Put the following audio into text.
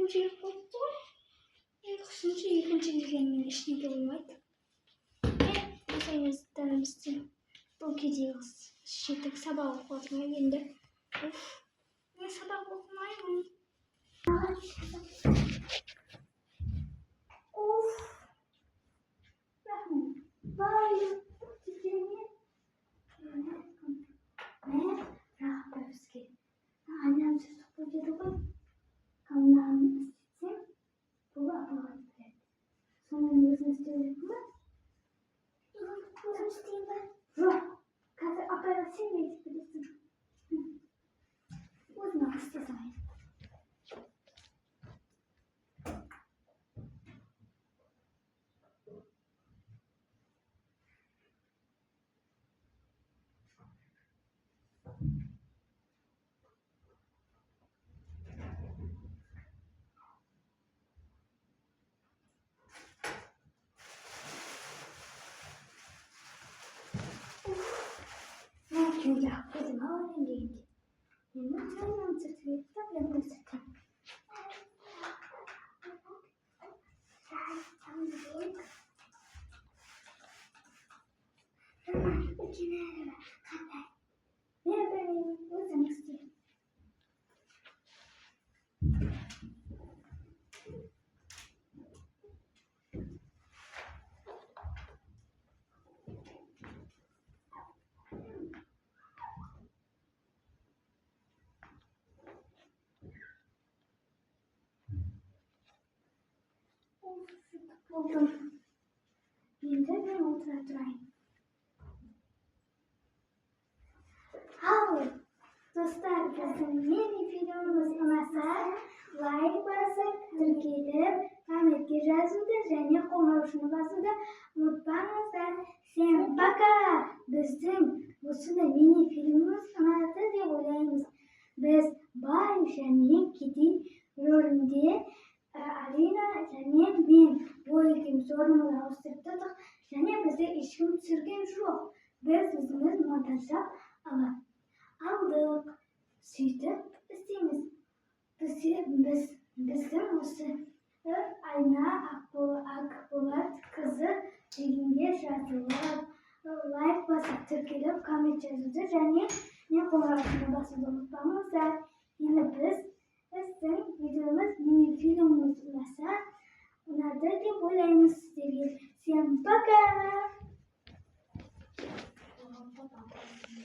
birinchi yil bo'libdi. Yaxshisi ikkinchi yilga ishga bo'lmaydi. Desangiz, bu kechamiz shetak sabah o'qiyotganda. Men sabah o'qimayman. Ya, kızım halen değil. Hemen sırtıyıkta ben de sırtım. Ne benim uzun istiyorum. Buldum. Bir de ben oturayım. Hayır. Dostlar, bizim yeni videomuz olmasa like basıp, Türkiye'de Ahmet Girez'de және қоңыраушыны басуды unutmаңыздар. Всем пока! Біздің осындай mini filmimiz ұнады деп ойлаймыз. Біз бай және кедей рөлінде Алина және мен екеуміз орнымызды ауыстырып тұрдық. Және бізде ешкім түсірген жоқ. Біз өзіміз монтаждап алдық. Сөйтіп істейміз. Біздің осы Айна Ақболат қызы дегенге жазылып, лайк басып, тіркеліп, коммент жазуды және қоңыраушыны басуды ұмытпаңыздар. Енді біздің видеомыз, мини фильміміз ұнады деп ойлаймыз.